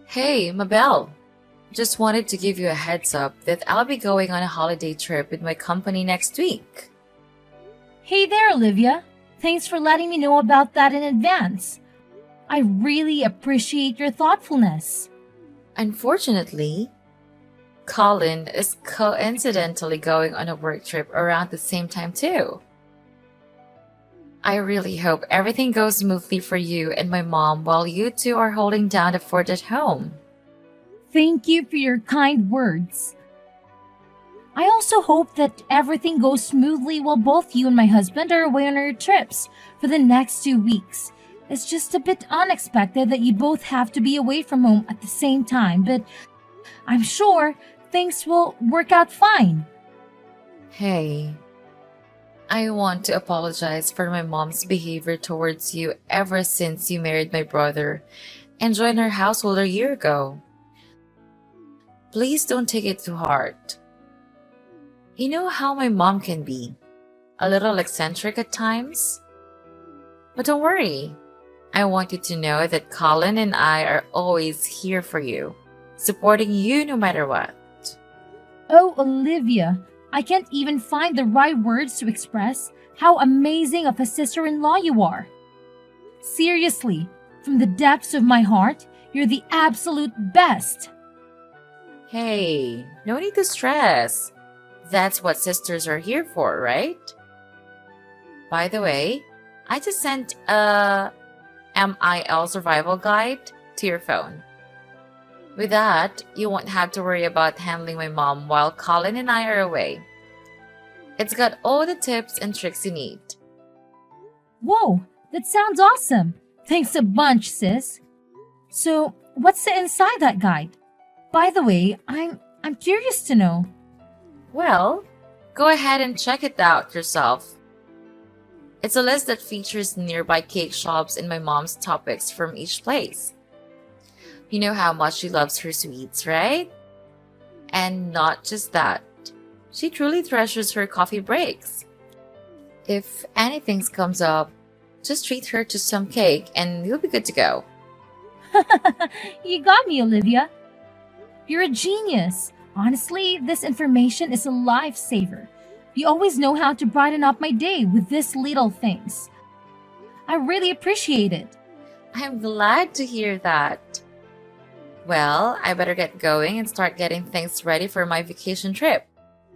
Hey, Mabel. Just wanted to give you a heads up that I'll be going on a holiday trip with my company next week. Hey there, Olivia. Thanks for letting me know about that in advance. I really appreciate your thoughtfulness. Unfortunately, Colin is coincidentally going on a work trip around the same time too. I really hope everything goes smoothly for you and my mom while you two are holding down the fort at home. Thank you for your kind words. I also hope that everything goes smoothly while both you and my husband are away on our trips for the next 2 weeks. It's just a bit unexpected that you both have to be away from home at the same time, but I'm sure things will work out fine. Hey, I want to apologize for my mom's behavior towards you ever since you married my brother and joined our household a year ago. Please don't take it too hard. You know how my mom can be, a little eccentric at times? But don't worry. I want you to know that Colin and I are always here for you, supporting you no matter what. Oh, Olivia, I can't even find the right words to express how amazing of a sister in law you are. Seriously, from the depths of my heart, you're the absolute best. Hey, no need to stress. That's what sisters are here for, right? By the way, I just sent a MIL survival guide to your phone. With that, you won't have to worry about handling my mom while Colin and I are away. It's got all the tips and tricks you need. Whoa, that sounds awesome. Thanks a bunch, sis. So, what's the inside that guide? By the way, I'm curious to know. Well, go ahead and check it out yourself. It's a list that features nearby cake shops and my mom's topics from each place. You know how much she loves her sweets, right? And not just that, she truly treasures her coffee breaks. If anything comes up, just treat her to some cake and you'll be good to go. You got me, Olivia. You're a genius. Honestly, this information is a lifesaver. You always know how to brighten up my day with these little things. I really appreciate it. I'm glad to hear that. Well, I better get going and start getting things ready for my vacation trip.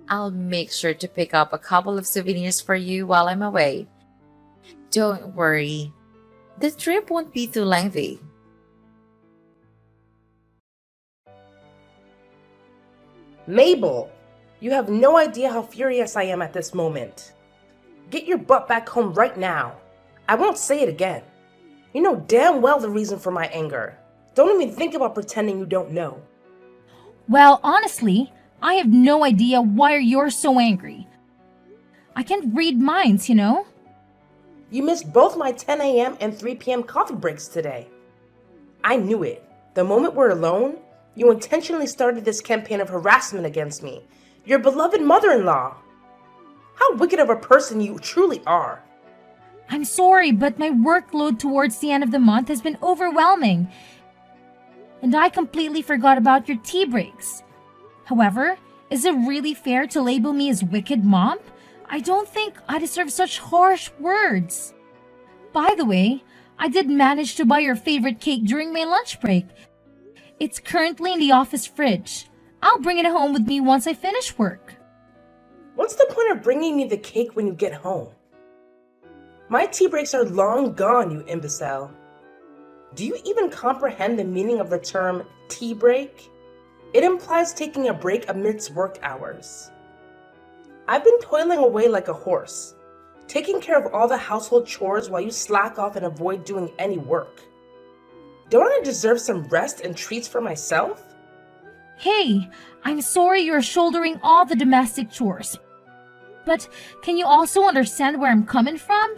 I'll make sure to pick up a couple of souvenirs for you while I'm away. Don't worry, the trip won't be too lengthy. Mabel, you have no idea how furious I am at this moment. Get your butt back home right now. I won't say it again. You know damn well the reason for my anger. Don't even think about pretending you don't know. Well, honestly, I have no idea why you're so angry. I can't read minds, you know? You missed both my 10 a.m. and 3 p.m. coffee breaks today. I knew it. The moment we're alone, you intentionally started this campaign of harassment against me, your beloved mother-in-law. How wicked of a person you truly are. I'm sorry, but my workload towards the end of the month has been overwhelming. And I completely forgot about your tea breaks. However, is it really fair to label me as wicked mom? I don't think I deserve such harsh words. By the way, I did manage to buy your favorite cake during my lunch break. It's currently in the office fridge. I'll bring it home with me once I finish work. What's the point of bringing me the cake when you get home? My tea breaks are long gone, you imbecile. Do you even comprehend the meaning of the term tea break? It implies taking a break amidst work hours. I've been toiling away like a horse, taking care of all the household chores while you slack off and avoid doing any work. Don't I deserve some rest and treats for myself? Hey, I'm sorry you're shouldering all the domestic chores. But can you also understand where I'm coming from?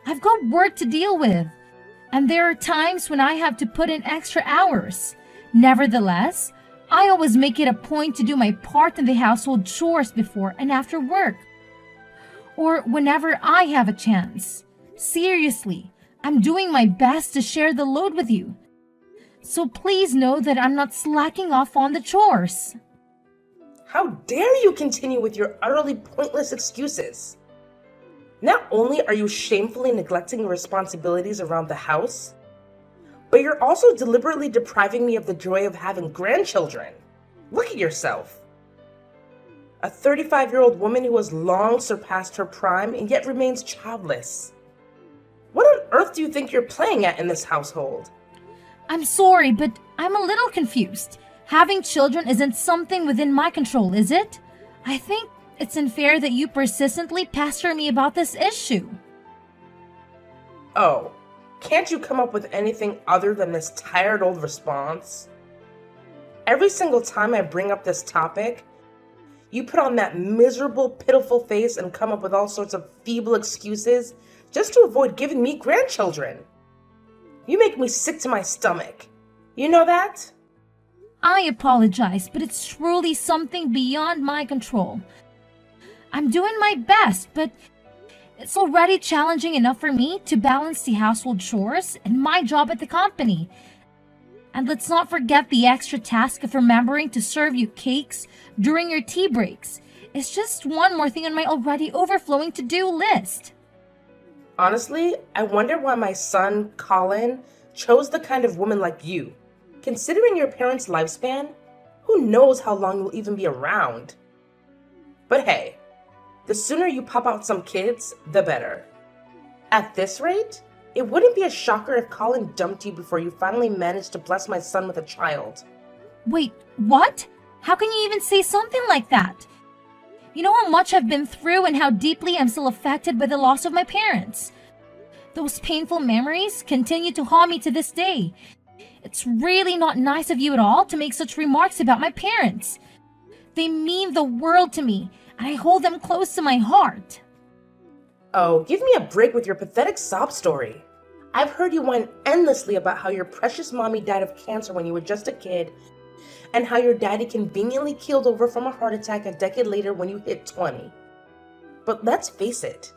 I've got work to deal with, and there are times when I have to put in extra hours. Nevertheless, I always make it a point to do my part in the household chores before and after work, or whenever I have a chance. Seriously, I'm doing my best to share the load with you. So please know that I'm not slacking off on the chores. How dare you continue with your utterly pointless excuses? Not only are you shamefully neglecting your responsibilities around the house, but you're also deliberately depriving me of the joy of having grandchildren. Look at yourself. A 35-year-old woman who has long surpassed her prime and yet remains childless. What on earth do you think you're playing at in this household? I'm sorry, but I'm a little confused. Having children isn't something within my control, is it? I think it's unfair that you persistently pester me about this issue. Oh, can't you come up with anything other than this tired old response? Every single time I bring up this topic, you put on that miserable, pitiful face and come up with all sorts of feeble excuses just to avoid giving me grandchildren. You make me sick to my stomach. You know that? I apologize, but it's truly something beyond my control. I'm doing my best, but it's already challenging enough for me to balance the household chores and my job at the company. And let's not forget the extra task of remembering to serve you cakes during your tea breaks. It's just one more thing on my already overflowing to-do list. Honestly, I wonder why my son, Colin, chose the kind of woman like you. Considering your parents' lifespan, who knows how long you'll even be around? But hey, the sooner you pop out some kids, the better. At this rate, it wouldn't be a shocker if Colin dumped you before you finally managed to bless my son with a child. Wait, what? How can you even say something like that? You know how much I've been through and how deeply I'm still affected by the loss of my parents. Those painful memories continue to haunt me to this day. It's really not nice of you at all to make such remarks about my parents. They mean the world to me, and I hold them close to my heart. Oh, give me a break with your pathetic sob story. I've heard you whine endlessly about how your precious mommy died of cancer when you were just a kid, and how your daddy conveniently keeled over from a heart attack a decade later when you hit 20. But let's face it,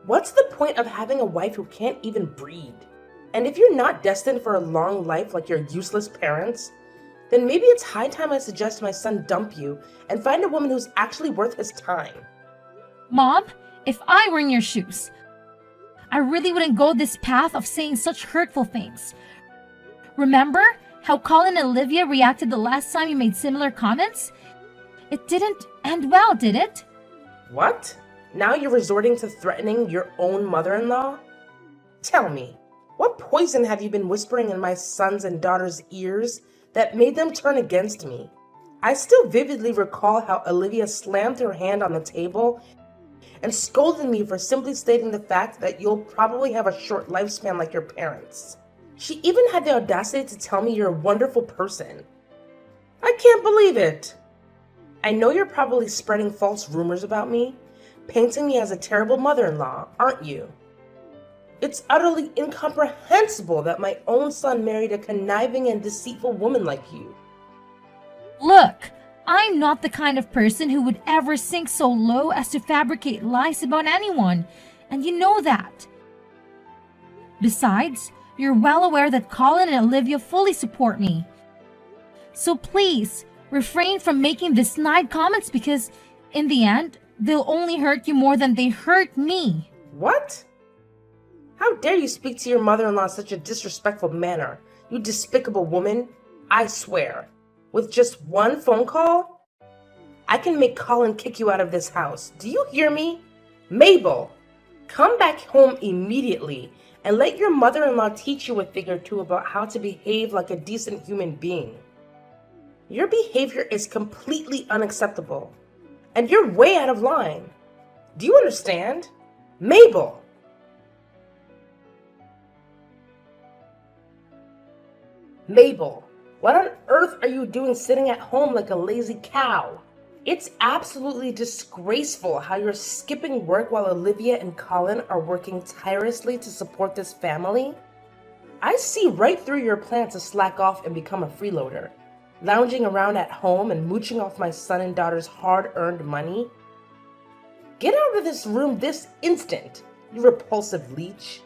what's the point of having a wife who can't even breed? And if you're not destined for a long life like your useless parents, then maybe it's high time I suggest my son dump you and find a woman who's actually worth his time. Mom, if I were in your shoes, I really wouldn't go this path of saying such hurtful things. Remember how Colin and Olivia reacted the last time you made similar comments? It didn't end well, did it? What? Now you're resorting to threatening your own mother-in-law? Tell me, what poison have you been whispering in my sons and daughters' ears that made them turn against me? I still vividly recall how Olivia slammed her hand on the table and scolded me for simply stating the fact that you'll probably have a short lifespan like your parents. She even had the audacity to tell me you're a wonderful person. I can't believe it. I know you're probably spreading false rumors about me, painting me as a terrible mother-in-law, aren't you? It's utterly incomprehensible that my own son married a conniving and deceitful woman like you. Look, I'm not the kind of person who would ever sink so low as to fabricate lies about anyone, and you know that. Besides, you're well aware that Colin and Olivia fully support me. So please, refrain from making these snide comments because, in the end, they'll only hurt you more than they hurt me. What? How dare you speak to your mother-in-law in such a disrespectful manner, you despicable woman? I swear, with just one phone call, I can make Colin kick you out of this house. Do you hear me? Mabel, come back home immediately and let your mother-in-law teach you a thing or two about how to behave like a decent human being. Your behavior is completely unacceptable, and you're way out of line. Do you understand? Mabel! Mabel, what on earth are you doing sitting at home like a lazy cow? It's absolutely disgraceful how you're skipping work while Olivia and Colin are working tirelessly to support this family. I see right through your plan to slack off and become a freeloader, lounging around at home and mooching off my son and daughter's hard-earned money. Get out of this room this instant, you repulsive leech.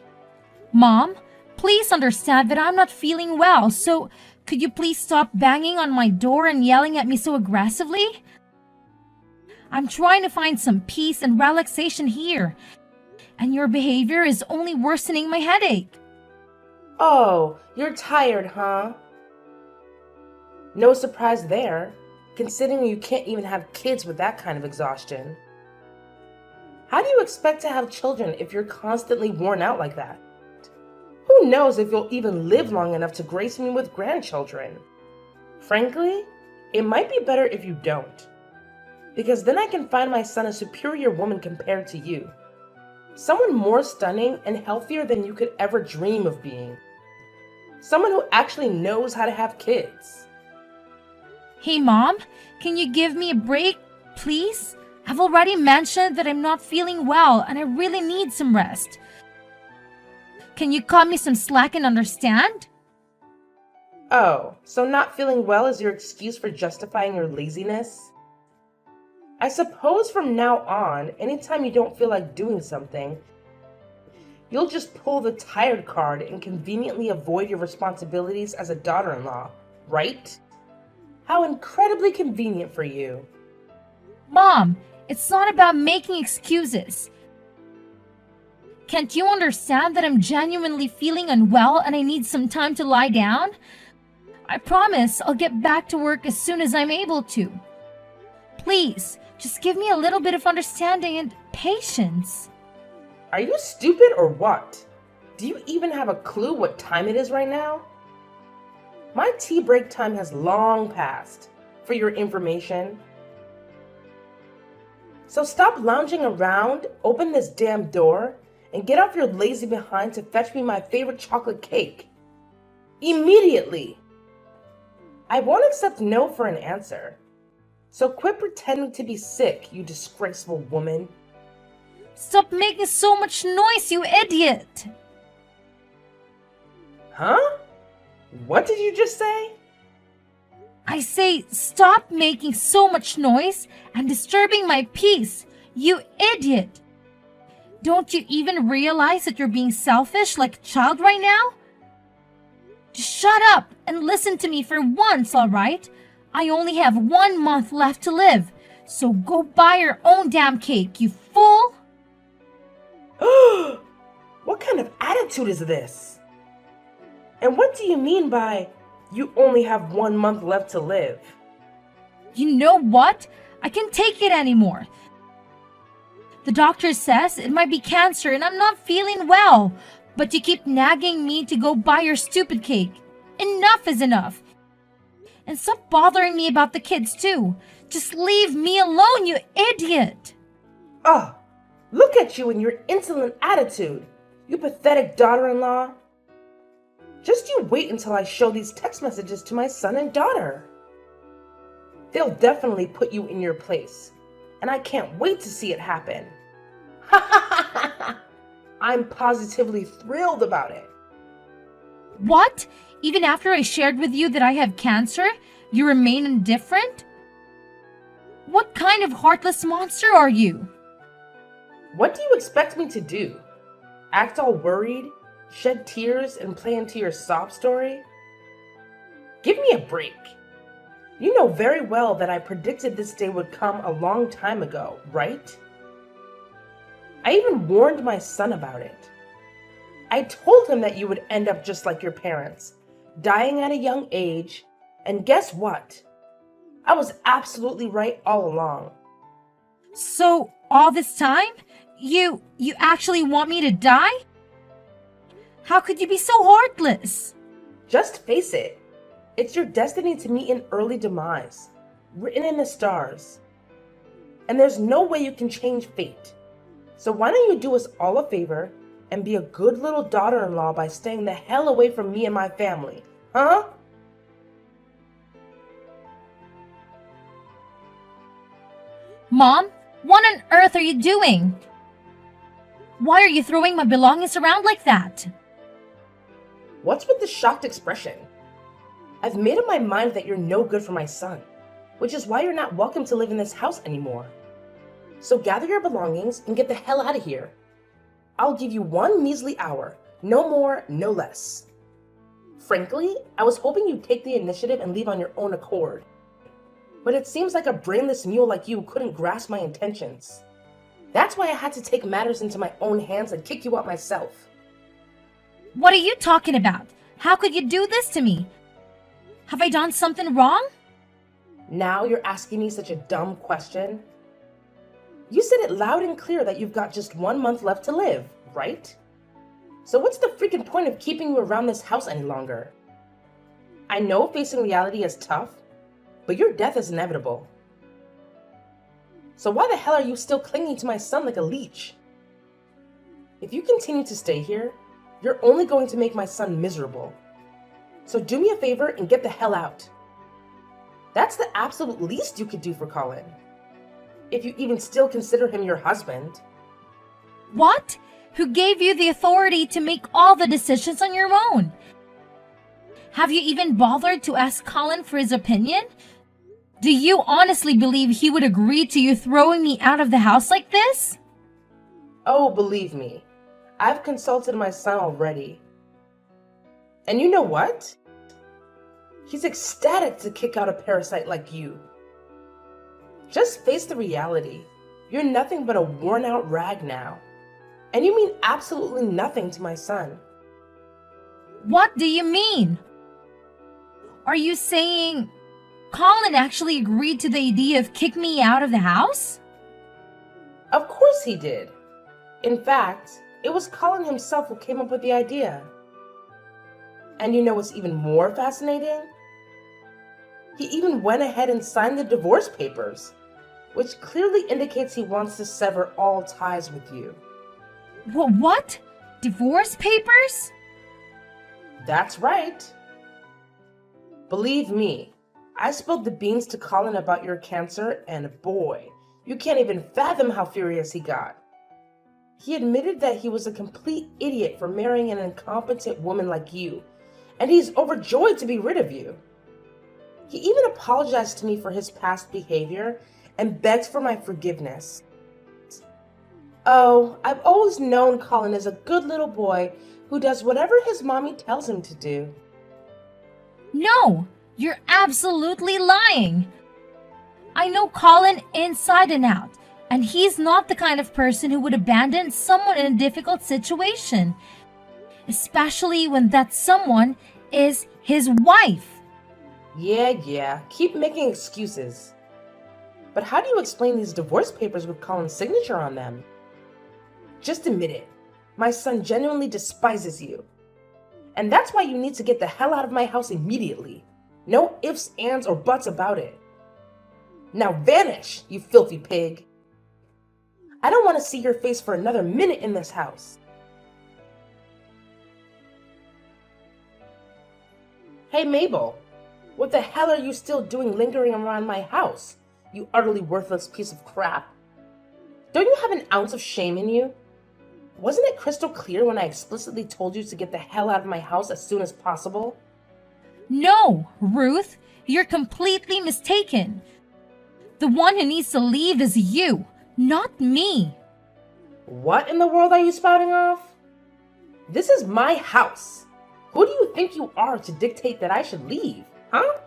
Mom, Please understand that I'm not feeling well, so could you please stop banging on my door and yelling at me so aggressively? I'm trying to find some peace and relaxation here, and your behavior is only worsening my headache. Oh, you're tired, huh? No surprise there, considering you can't even have kids with that kind of exhaustion. How do you expect to have children if you're constantly worn out like that? Who knows if you'll even live long enough to grace me with grandchildren? Frankly, it might be better if you don't, because then I can find my son a superior woman compared to you. Someone more stunning and healthier than you could ever dream of being. Someone who actually knows how to have kids. Hey, Mom, can you give me a break, please? I've already mentioned that I'm not feeling well and I really need some rest. Can you cut me some slack and understand? Oh, so not feeling well is your excuse for justifying your laziness? I suppose from now on, anytime you don't feel like doing something, you'll just pull the tired card and conveniently avoid your responsibilities as a daughter-in-law, right? How incredibly convenient for you. Mom, it's not about making excuses. Can't you understand that I'm genuinely feeling unwell and I need some time to lie down? I promise I'll get back to work as soon as I'm able to. Please, just give me a little bit of understanding and patience. Are you stupid or what? Do you even have a clue what time it is right now? My tea break time has long passed, for your information. So stop lounging around, open this damn door, and get off your lazy behind to fetch me my favorite chocolate cake. Immediately! I won't accept no for an answer. So quit pretending to be sick, you disgraceful woman. Stop making so much noise, you idiot! Huh? What did you just say? I say stop making so much noise and disturbing my peace, you idiot! Don't you even realize that you're being selfish like a child right now? Just shut up and listen to me for once, alright? I only have 1 month left to live, so go buy your own damn cake, you fool! What kind of attitude is this? And what do you mean by you only have 1 month left to live? You know what? I can't take it anymore. The doctor says it might be cancer and I'm not feeling well, but you keep nagging me to go buy your stupid cake. Enough is enough. And stop bothering me about the kids too. Just leave me alone, you idiot! Oh, look at you and your insolent attitude, you pathetic daughter-in-law. Just you wait until I show these text messages to my son and daughter. They'll definitely put you in your place, and I can't wait to see it happen. I'm positively thrilled about it. What? Even after I shared with you that I have cancer, you remain indifferent? What kind of heartless monster are you? What do you expect me to do? Act all worried, shed tears, and play into your sob story? Give me a break. You know very well that I predicted this day would come a long time ago, right? I even warned my son about it. I told him that you would end up just like your parents, dying at a young age, and guess what? I was absolutely right all along. So, all this time, you actually want me to die? How could you be so heartless? Just face it. It's your destiny to meet an early demise, written in the stars. And there's no way you can change fate. So why don't you do us all a favor and be a good little daughter-in-law by staying the hell away from me and my family, huh? Mom, what on earth are you doing? Why are you throwing my belongings around like that? What's with the shocked expression? I've made up my mind that you're no good for my son, which is why you're not welcome to live in this house anymore. So gather your belongings and get the hell out of here. I'll give you 1 measly hour. No more, no less. Frankly, I was hoping you'd take the initiative and leave on your own accord. But it seems like a brainless mule like you couldn't grasp my intentions. That's why I had to take matters into my own hands and kick you out myself. What are you talking about? How could you do this to me? Have I done something wrong? Now you're asking me such a dumb question? You said it loud and clear that you've got just 1 month left to live, right? So what's the freaking point of keeping you around this house any longer? I know facing reality is tough, but your death is inevitable. So why the hell are you still clinging to my son like a leech? If you continue to stay here, you're only going to make my son miserable. So do me a favor and get the hell out. That's the absolute least you could do for Colin. If you even still consider him your husband. What? Who gave you the authority to make all the decisions on your own? Have you even bothered to ask Colin for his opinion? Do you honestly believe he would agree to you throwing me out of the house like this? Oh, believe me, I've consulted my son already. And you know what? He's ecstatic to kick out a parasite like you. Just face the reality. You're nothing but a worn-out rag now. And you mean absolutely nothing to my son. What do you mean? Are you saying Colin actually agreed to the idea of kicking me out of the house? Of course he did. In fact, it was Colin himself who came up with the idea. And you know what's even more fascinating? He even went ahead and signed the divorce papers, which clearly indicates he wants to sever all ties with you. What? Divorce papers? That's right. Believe me, I spilled the beans to Colin about your cancer, and boy, you can't even fathom how furious he got. He admitted that he was a complete idiot for marrying an incompetent woman like you, and he's overjoyed to be rid of you. He even apologized to me for his past behavior and begged for my forgiveness. Oh, I've always known Colin as a good little boy who does whatever his mommy tells him to do. No, you're absolutely lying. I know Colin inside and out, and he's not the kind of person who would abandon someone in a difficult situation, especially when that someone is his wife. Yeah, keep making excuses. But how do you explain these divorce papers with Colin's signature on them? Just admit it. My son genuinely despises you. And that's why you need to get the hell out of my house immediately. No ifs, ands, or buts about it. Now vanish, you filthy pig. I don't want to see your face for another minute in this house. Hey Mabel, what the hell are you still doing lingering around my house, you utterly worthless piece of crap? Don't you have an ounce of shame in you? Wasn't it crystal clear when I explicitly told you to get the hell out of my house as soon as possible? No, Ruth, you're completely mistaken. The one who needs to leave is you, not me. What in the world are you spouting off? This is my house. Who do you think you are to dictate that I should leave, huh?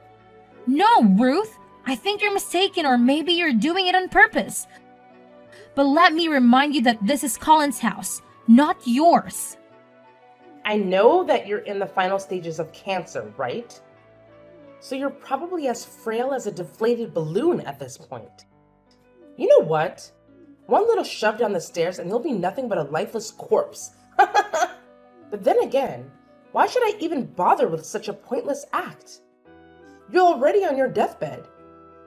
No, Ruth, I think you're mistaken, or maybe you're doing it on purpose. But let me remind you that this is Colin's house, not yours. I know that you're in the final stages of cancer, right? So you're probably as frail as a deflated balloon at this point. You know what? One little shove down the stairs and you'll be nothing but a lifeless corpse. But then again, why should I even bother with such a pointless act? You're already on your deathbed,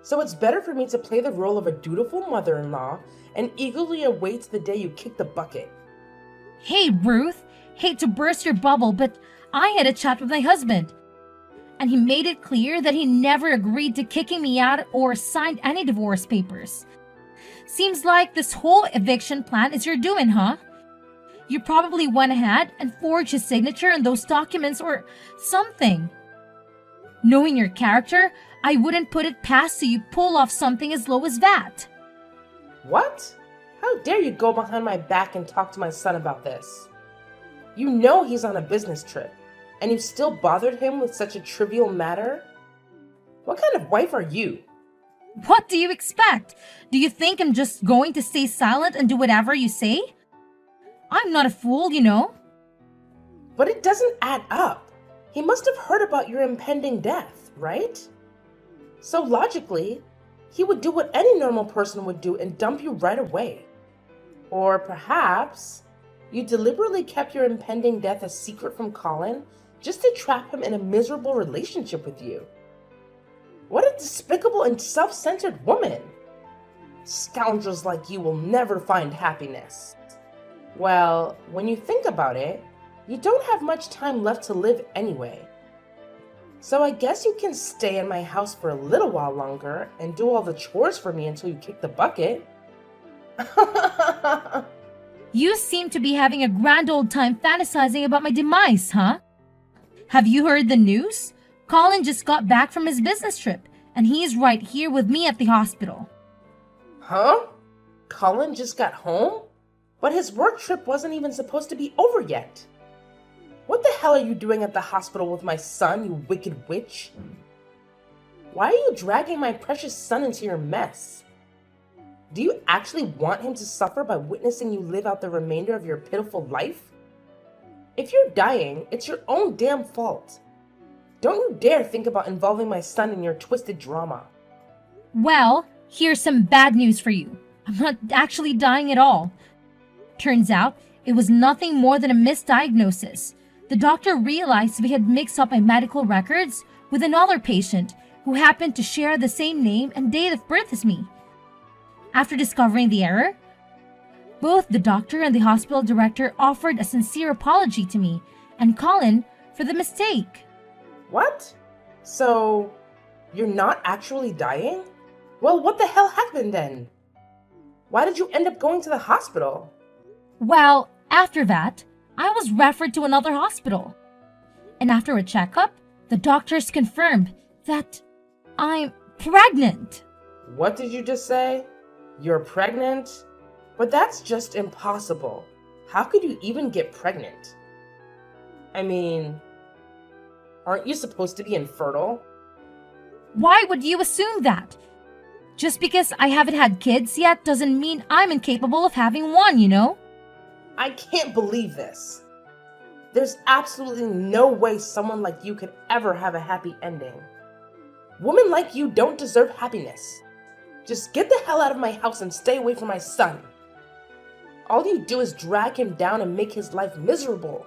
so it's better for me to play the role of a dutiful mother-in-law and eagerly await the day you kick the bucket. Hey, Ruth, hate to burst your bubble, but I had a chat with my husband, and he made it clear that he never agreed to kicking me out or signed any divorce papers. Seems like this whole eviction plan is your doing, huh? You probably went ahead and forged his signature in those documents or something. Knowing your character, I wouldn't put it past you pull off something as low as that. What? How dare you go behind my back and talk to my son about this? You know he's on a business trip, and you still bothered him with such a trivial matter? What kind of wife are you? What do you expect? Do you think I'm just going to stay silent and do whatever you say? I'm not a fool, you know. But it doesn't add up. He must have heard about your impending death, right? So logically, he would do what any normal person would do and dump you right away. Or perhaps you deliberately kept your impending death a secret from Colin just to trap him in a miserable relationship with you. What a despicable and self-centered woman! Scoundrels like you will never find happiness. Well, when you think about it, you don't have much time left to live anyway. So I guess you can stay in my house for a little while longer and do all the chores for me until you kick the bucket. You seem to be having a grand old time fantasizing about my demise, huh? Have you heard the news? Colin just got back from his business trip, and he's right here with me at the hospital. Huh? Colin just got home? But his work trip wasn't even supposed to be over yet. What the hell are you doing at the hospital with my son, you wicked witch? Why are you dragging my precious son into your mess? Do you actually want him to suffer by witnessing you live out the remainder of your pitiful life? If you're dying, it's your own damn fault. Don't you dare think about involving my son in your twisted drama. Well, here's some bad news for you. I'm not actually dying at all. Turns out, it was nothing more than a misdiagnosis. The doctor realized we had mixed up my medical records with another patient who happened to share the same name and date of birth as me. After discovering the error, both the doctor and the hospital director offered a sincere apology to me and Colin for the mistake. What? So, you're not actually dying? Well, what the hell happened then? Why did you end up going to the hospital? Well, after that, I was referred to another hospital. And after a checkup, the doctors confirmed that I'm pregnant. What did you just say? You're pregnant? But that's just impossible. How could you even get pregnant? I mean, aren't you supposed to be infertile? Why would you assume that? Just because I haven't had kids yet doesn't mean I'm incapable of having one, you know? I can't believe this. There's absolutely no way someone like you could ever have a happy ending. Women like you don't deserve happiness. Just get the hell out of my house and stay away from my son. All you do is drag him down and make his life miserable.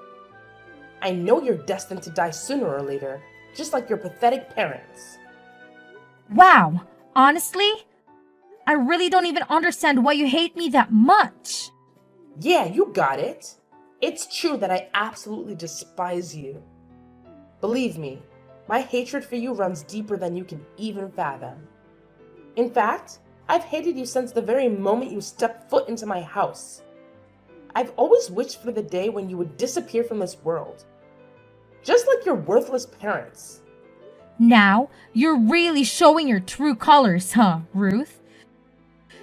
I know you're destined to die sooner or later, just like your pathetic parents. Wow, honestly, I really don't even understand why you hate me that much. Yeah, you got it. It's true that I absolutely despise you. Believe me, my hatred for you runs deeper than you can even fathom. In fact, I've hated you since the very moment you stepped foot into my house. I've always wished for the day when you would disappear from this world. Just like your worthless parents. Now, you're really showing your true colors, huh, Ruth?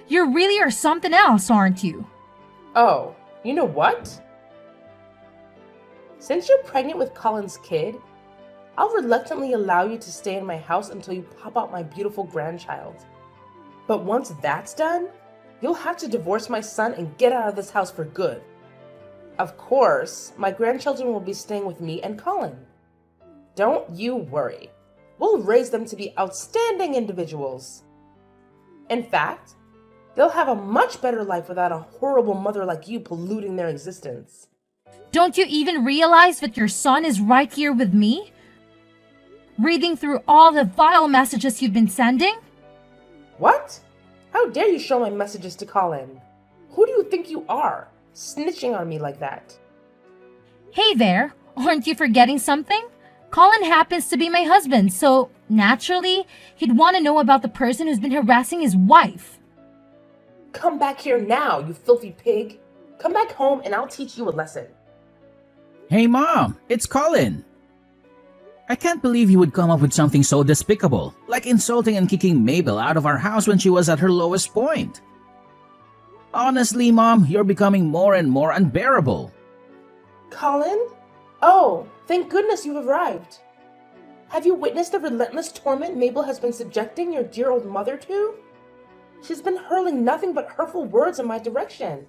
You really are something else, aren't you? Oh, you know what? Since you're pregnant with Colin's kid, I'll reluctantly allow you to stay in my house until you pop out my beautiful grandchild. But once that's done, you'll have to divorce my son and get out of this house for good. Of course, my grandchildren will be staying with me and Colin. Don't you worry. We'll raise them to be outstanding individuals. In fact, they'll have a much better life without a horrible mother like you polluting their existence. Don't you even realize that your son is right here with me? Reading through all the vile messages you've been sending? What? How dare you show my messages to Colin? Who do you think you are, snitching on me like that? Hey there, aren't you forgetting something? Colin happens to be my husband, so naturally, he'd want to know about the person who's been harassing his wife. Come back here now, you filthy pig. Come back home and I'll teach you a lesson. Hey Mom, it's Colin. I can't believe you would come up with something so despicable, like insulting and kicking Mabel out of our house when she was at her lowest point. Honestly, Mom, you're becoming more and more unbearable. Colin? Oh, thank goodness you've arrived. Have you witnessed the relentless torment Mabel has been subjecting your dear old mother to? She's been hurling nothing but hurtful words in my direction,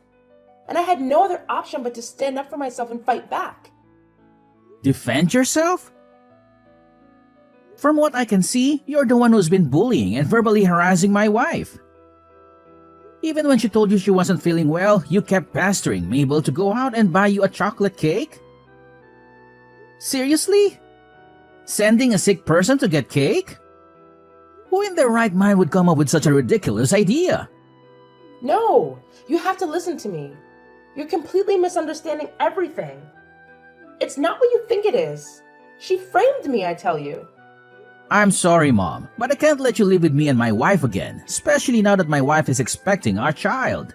and I had no other option but to stand up for myself and fight back. Defend yourself? From what I can see, you're the one who's been bullying and verbally harassing my wife. Even when she told you she wasn't feeling well, you kept pestering Mabel to go out and buy you a chocolate cake? Seriously? Sending a sick person to get cake? Who in their right mind would come up with such a ridiculous idea? No, you have to listen to me. You're completely misunderstanding everything. It's not what you think it is. She framed me, I tell you. I'm sorry, Mom, but I can't let you live with me and my wife again, especially now that my wife is expecting our child.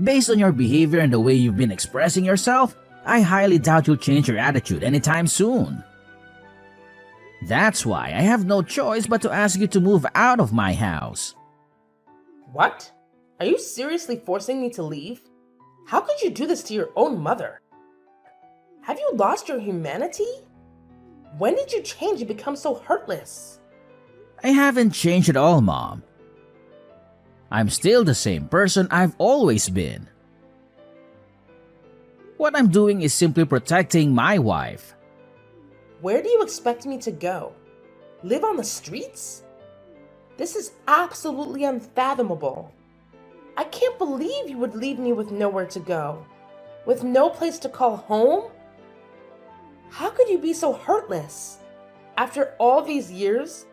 Based on your behavior and the way you've been expressing yourself, I highly doubt you'll change your attitude anytime soon. That's why I have no choice but to ask you to move out of my house. What? Are you seriously forcing me to leave? How could you do this to your own mother? Have you lost your humanity? When did you change and become so heartless? I haven't changed at all, Mom. I'm still the same person I've always been. What I'm doing is simply protecting my wife. Where do you expect me to go? Live on the streets? This is absolutely unfathomable. I can't believe you would leave me with nowhere to go, with no place to call home. How could you be so heartless? After all these years,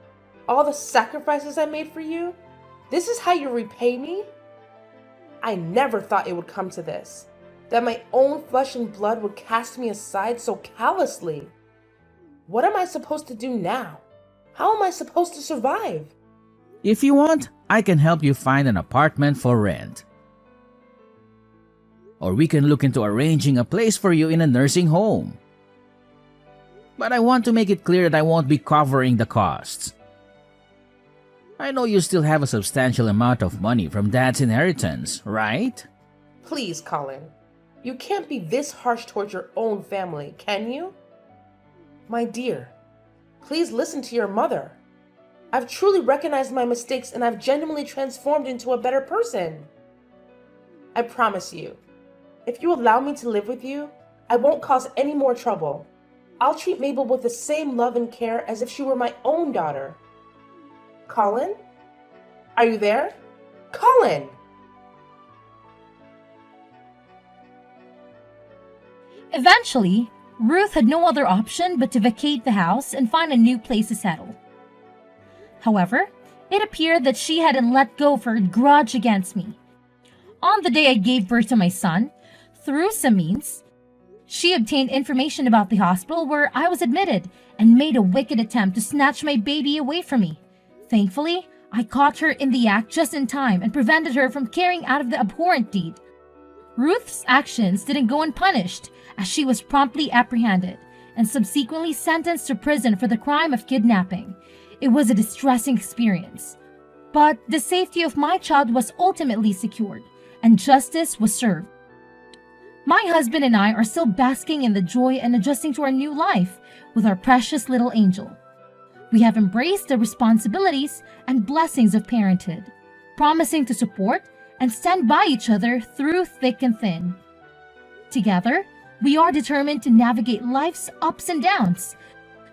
all the sacrifices I made for you, this is how you repay me? I never thought it would come to this, that my own flesh and blood would cast me aside so callously. What am I supposed to do now? How am I supposed to survive? If you want, I can help you find an apartment for rent. Or we can look into arranging a place for you in a nursing home. But I want to make it clear that I won't be covering the costs. I know you still have a substantial amount of money from Dad's inheritance, right? Please, Colin. You can't be this harsh towards your own family, can you? My dear, please listen to your mother. I've truly recognized my mistakes and I've genuinely transformed into a better person. I promise you, if you allow me to live with you, I won't cause any more trouble. I'll treat Mabel with the same love and care as if she were my own daughter. Colin? Are you there? Colin! Eventually, Ruth had no other option but to vacate the house and find a new place to settle. However, it appeared that she hadn't let go of her grudge against me. On the day I gave birth to my son, through some means, she obtained information about the hospital where I was admitted and made a wicked attempt to snatch my baby away from me. Thankfully, I caught her in the act just in time and prevented her from carrying out of the abhorrent deed. Ruth's actions didn't go unpunished, as she was promptly apprehended and subsequently sentenced to prison for the crime of kidnapping. It was a distressing experience, but the safety of my child was ultimately secured, and justice was served. My husband and I are still basking in the joy and adjusting to our new life with our precious little angel. We have embraced the responsibilities and blessings of parenthood, promising to support and stand by each other through thick and thin. Together, we are determined to navigate life's ups and downs,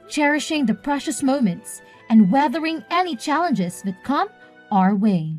cherishing the precious moments and weathering any challenges that come our way.